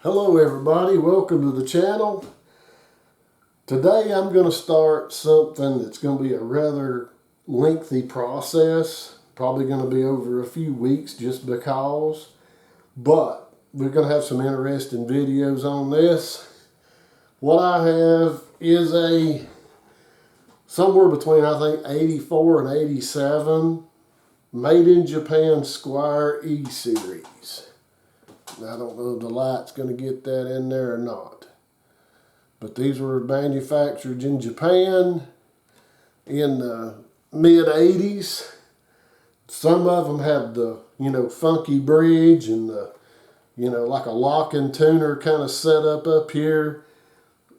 Hello everybody, welcome to the channel. Today I'm going to start something that's going to be a rather lengthy process. Probably going to be over a few weeks just because. But we're going to have some interesting videos on this. What I have is a somewhere between I think 84 and 87 made in Japan Sqiuer E series. I don't know if the light's going to get that in there or not. But these were manufactured in Japan in the mid-80s. Some of them have the, funky bridge and the, like a lock and tuner kind of setup up here.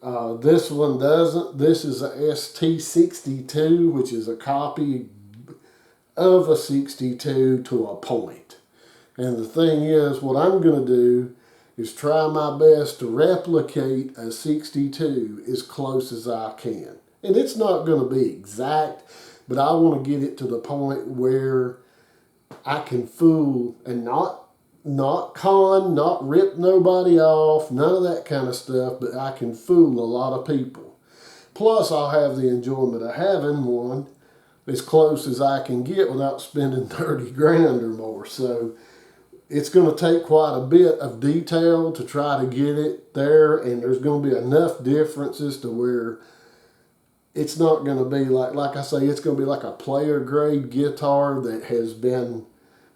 This one doesn't. This is a ST-62, which is a copy of a 62 to a point. And the thing is, what I'm going to do is try my best to replicate a 62 as close as I can. And it's not going to be exact, but I want to get it to the point where I can fool and not rip nobody off, none of that kind of stuff, but I can fool a lot of people. Plus, I'll have the enjoyment of having one as close as I can get without spending 30 grand or more. So it's going to take quite a bit of detail to try to get it there, and there's going to be enough differences to where it's not going to be like I say, it's going to be like a player grade guitar that has been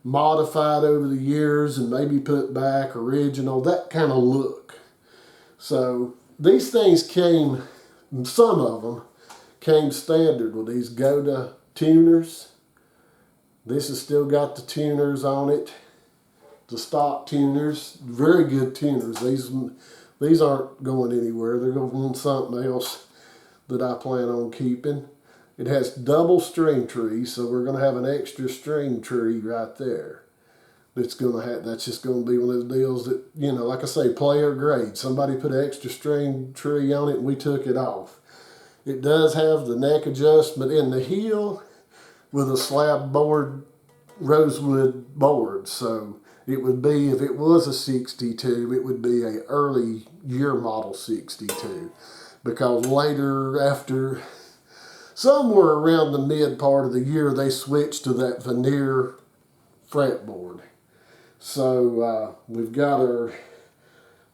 modified over the years and maybe put back original, that kind of look. So these things came, some of them came standard with these Goda tuners. This has still got the tuners on it. The stock tuners, very good tuners. These aren't going anywhere. They're going on something else that I plan on keeping. It has double string trees, so we're going to have an extra string tree right there. That's just going to be one of those deals that, like I say, player grade. Somebody put an extra string tree on it and we took it off. It does have the neck adjustment in the heel with a slab board, rosewood board. So it would be, if it was a 62, it would be a early year model 62. Because later, after somewhere around the mid part of the year, they switched to that veneer fretboard. So we've got our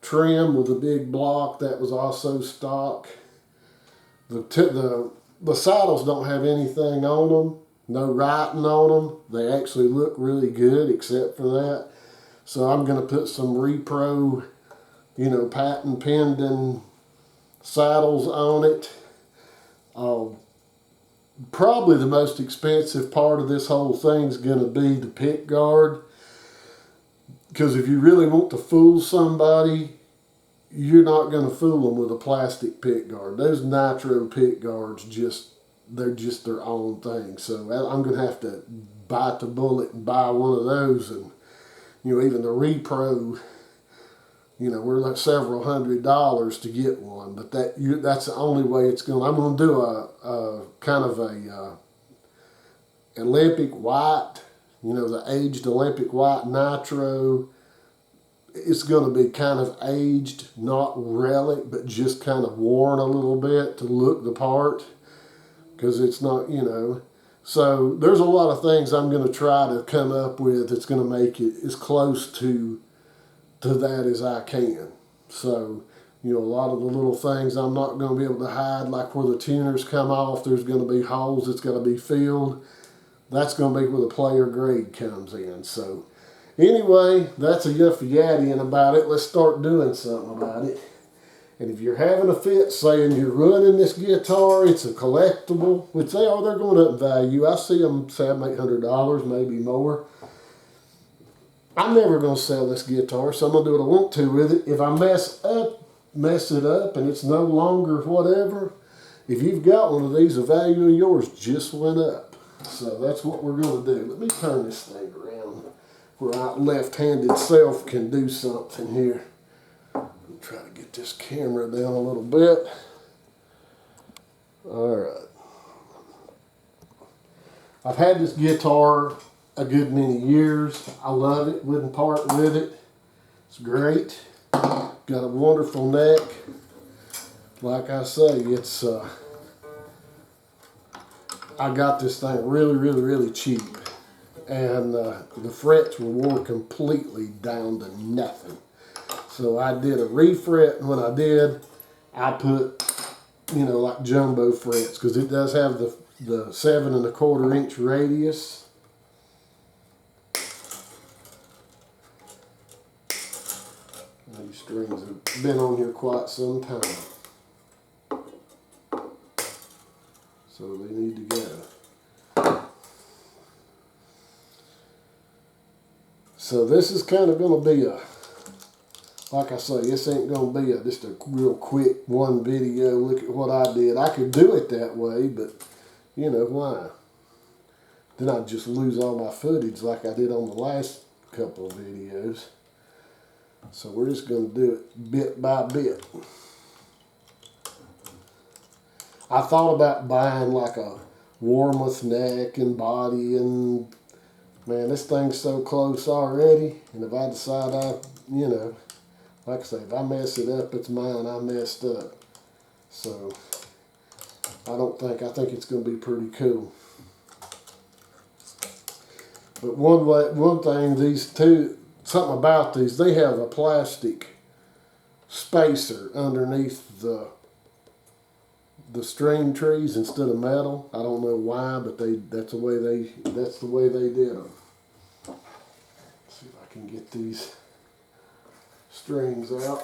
trim with a big block that was also stock. The saddles don't have anything on them, no writing on them. They actually look really good except for that. So I'm going to put some repro, patent pending saddles on it. Probably the most expensive part of this whole thing is going to be the pick guard. Because if you really want to fool somebody, you're not going to fool them with a plastic pick guard. Those nitro pick guards, they're just their own thing. So I'm going to have to bite the bullet and buy one of those. And even the repro, we're like several $100s to get one, but that's the only way it's going. I'm going to do a kind of a Olympic white, the aged Olympic white nitro. It's going to be kind of aged, not relic, but just kind of worn a little bit to look the part, because it's not, So there's a lot of things I'm going to try to come up with that's going to make it as close to that as I can. So, a lot of the little things I'm not going to be able to hide, like where the tuners come off, there's going to be holes that's going to be filled. That's going to be where the player grade comes in. So, anyway, that's enough yaddying about it. Let's start doing something about it. And if you're having a fit saying you're running this guitar, it's a collectible, which they are, they're going up in value. I see them $700, $800, maybe more. I'm never going to sell this guitar, so I'm going to do what I want to with it. If I mess it up and it's no longer whatever, if you've got one of these, the value of yours just went up. So that's what we're going to do. Let me turn this thing around where my left-handed self can do something here. Try to get this camera down a little bit. All right. I've had this guitar a good many years. I love it. Wouldn't part with it. It's great. Got a wonderful neck. Like I say, it's I got this thing really cheap, and the frets were wore completely down to nothing. So I did a refret, and when I did, I put, you know, like jumbo frets, because it does have the 7 1/4 inch radius. These strings have been on here quite some time, so they need to go. So this is kind of going to be a, like I say, this ain't going to be just a real quick one video, look at what I did. I could do it that way, but you know why? Then I'd just lose all my footage like I did on the last couple of videos. So we're just going to do it bit by bit. I thought about buying like a Warmoth neck and body, and man, this thing's so close already. And if I decide you know, like I say, if I mess it up, it's mine. I messed up. So I think it's going to be pretty cool. But one thing, these two, something about these, they have a plastic spacer underneath the string trees instead of metal. I don't know why, but that's the way they did them. Let's see if I can get these strings out.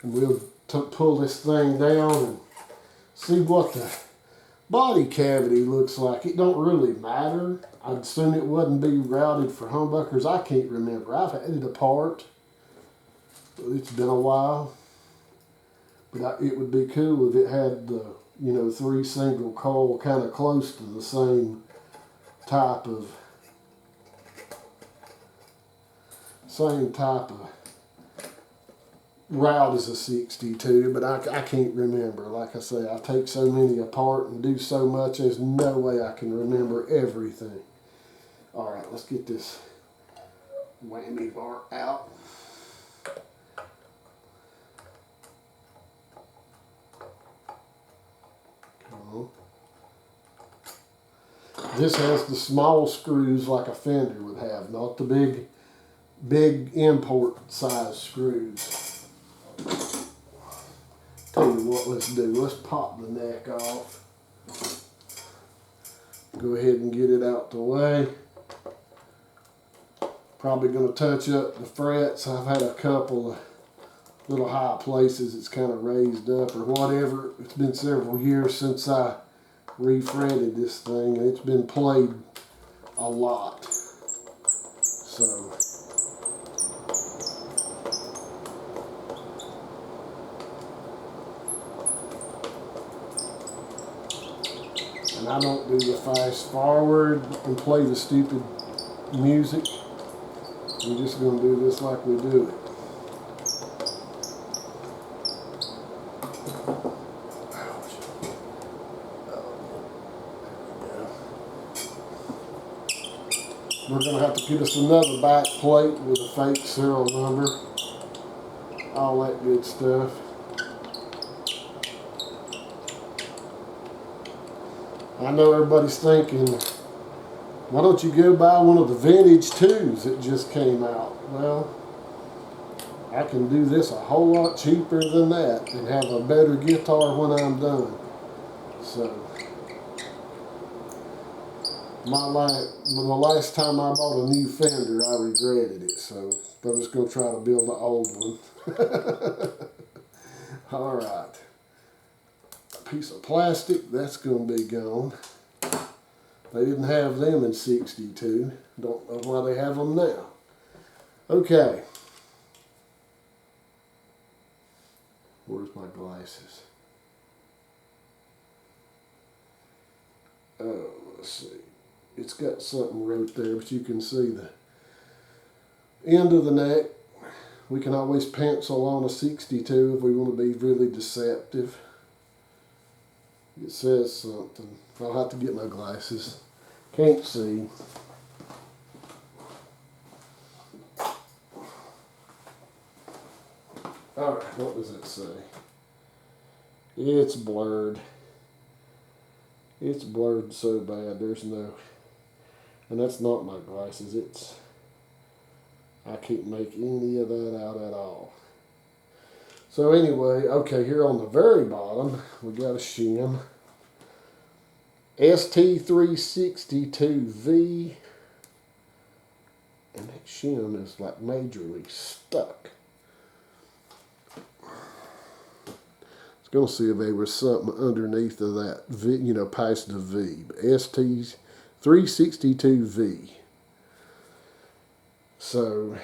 And we'll pull this thing down and see what the body cavity looks like. It don't really matter. I'd assume it wouldn't be routed for humbuckers. I can't remember. I've had it apart. It's been a while. But it would be cool if it had the, you know, 3 single coil kind of close to the same type of route as a 62, but I can't remember. Like I say, I take so many apart and do so much, there's no way I can remember everything. Alright, let's get this whammy bar out. Come on. This has the small screws like a fender would have, not the big import size screws. Tell you what, let's do. Let's pop the neck off. Go ahead and get it out the way. Probably going to touch up the frets. I've had a couple of little high places it's kind of raised up or whatever. It's been several years since I refretted this thing. It's been played a lot. So and I don't do the fast forward and play the stupid music. We're just going to do this like we do it. We're going to have to get us another back plate with a fake serial number. All that good stuff. I know everybody's thinking, why don't you go buy one of the vintage 2s that just came out? Well, I can do this a whole lot cheaper than that and have a better guitar when I'm done. So, the last time I bought a new Fender, I regretted it. So, I'm just going to try to build an old one. Alright. Piece of plastic, that's going to be gone. They didn't have them in 62. Don't know why they have them now. Okay. Where's my glasses? Oh, let's see. It's got something wrote there, but you can see the end of the neck. We can always pencil on a 62 if we want to be really deceptive. It says something. I'll have to get my glasses. Can't see. What does it say? It's blurred. It's blurred so bad. There's no, and that's not my glasses. It's, I can't make any of that out at all. So anyway, okay, here on the very bottom, we got a shim. ST-62 E. And that shim is like majorly stuck. Gonna see if there was something underneath of that V, you know, past the V. ST-362 E. So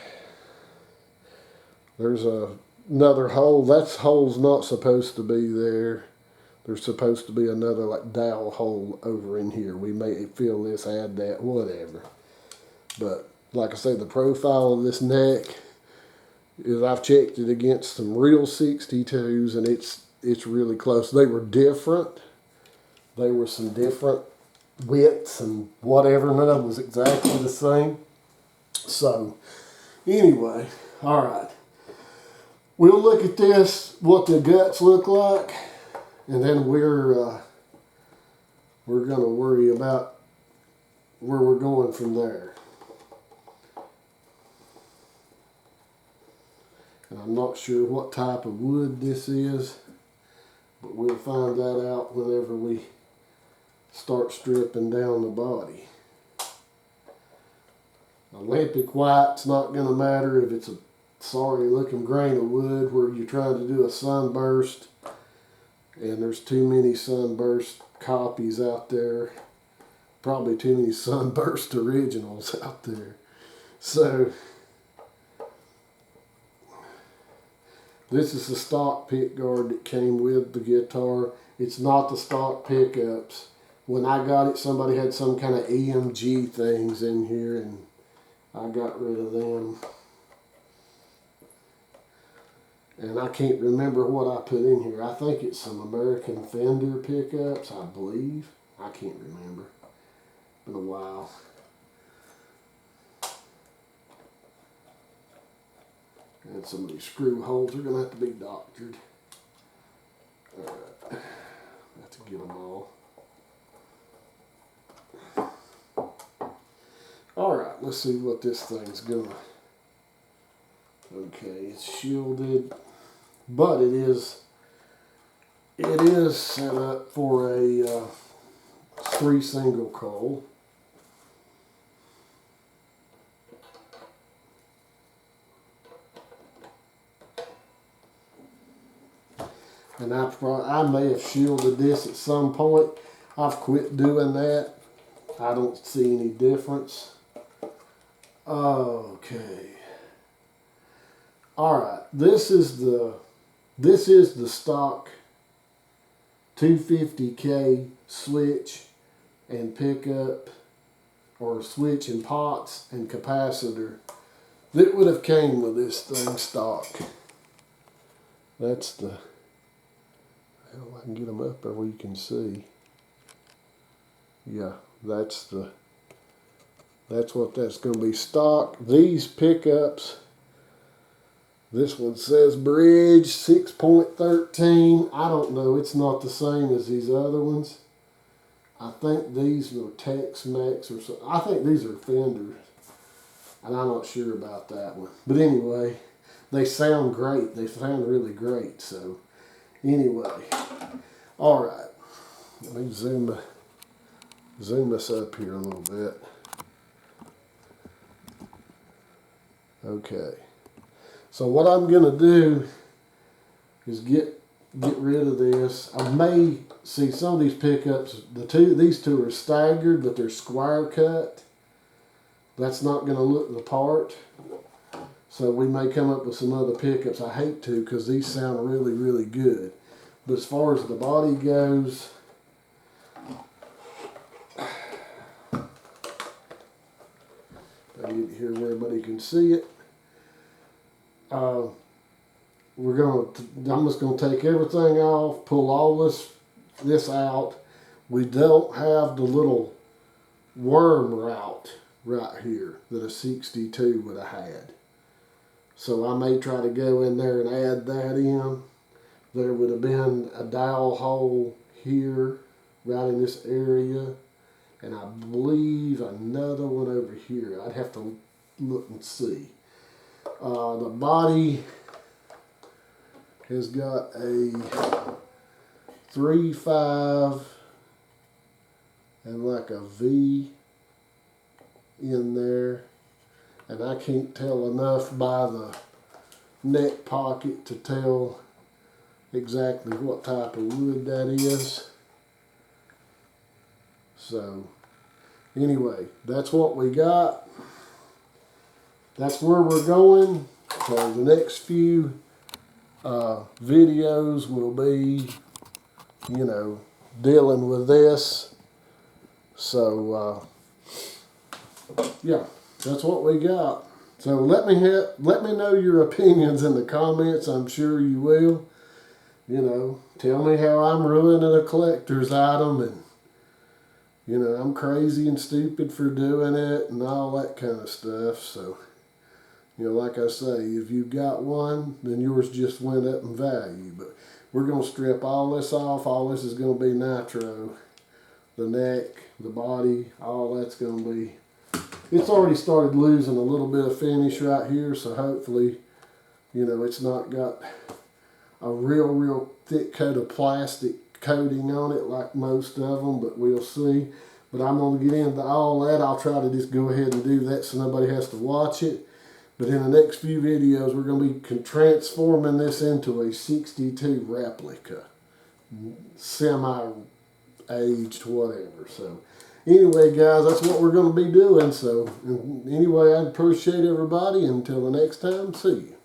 there's another hole. That hole's not supposed to be there. There's supposed to be another like dowel hole over in here. We may fill this, add that, whatever. But like I say, the profile of this neck is, I've checked it against some real 62s, and it's really close. They were different. They were some different widths and whatever. None of them was exactly the same. So, anyway, all right. We'll look at this, what the guts look like, and then we're going to worry about where we're going from there. And I'm not sure what type of wood this is, but we'll find that out whenever we start stripping down the body. Olympic white's not going to matter if it's a sorry looking grain of wood where you're trying to do a sunburst, and there's too many sunburst copies out there. Probably too many sunburst originals out there. So this is the stock pick guard that came with the guitar. It's not the stock pickups. When I got it, somebody had some kind of EMG things in here, and I got rid of them. And I can't remember what I put in here. I think it's some American Fender pickups, I believe. I can't remember. Been a while. And some of these screw holes are going to have to be doctored. Alright, have to get them all. Alright, let's see what this thing's going to... Okay, it's shielded, but it is set up for a 3 single coil. And I may have shielded this at some point. I've quit doing that. I don't see any difference. Okay. All right. This is the stock 250K switch and pickup, or switch and pots and capacitor that would have came with this thing stock. That's the... Hell, I can get them up there where you can see. Yeah, that's what that's going to be stock. These pickups, this one says bridge 6.13. I don't know. It's not the same as these other ones. I think these are Tex-Mex or something. I think these are Fenders, and I'm not sure about that one. But anyway, they sound great. They sound really great. So anyway, all right. Let me zoom this up here a little bit. Okay. So what I'm going to do is get rid of this. I may see some of these pickups. These two are staggered, but they're square cut. That's not going to look the part. So we may come up with some other pickups. I hate to, because these sound really, really good. But as far as the body goes, I get it here where everybody can see it. I'm just going to take everything off, pull all this out. We don't have the little worm route right here that a 62 would have had. So I may try to go in there and add that in. There would have been a dowel hole here, right in this area. And I believe another one over here. I'd have to look and see. The body has got a 3.5 and like a V in there. And I can't tell enough by the neck pocket to tell exactly what type of wood that is. So anyway, that's what we got. That's where we're going. So the next few videos will be, you know, dealing with this. So yeah, that's what we got. So let me know your opinions in the comments. I'm sure you will. You know, tell me how I'm ruining a collector's item, and you know, I'm crazy and stupid for doing it and all that kind of stuff. So, you know, like I say, if you've got one, then yours just went up in value. But we're going to strip all this off. All this is going to be nitro. The neck, the body, all that's going to be... It's already started losing a little bit of finish right here, so hopefully, you know, it's not got a real thick coat of plastic coating on it like most of them, but we'll see. But I'm going to get into all that. I'll try to just go ahead and do that so nobody has to watch it. But in the next few videos, we're going to be transforming this into a 62 replica. Semi-aged, whatever. So anyway, guys, that's what we're going to be doing. So anyway, I appreciate everybody. Until the next time, see you.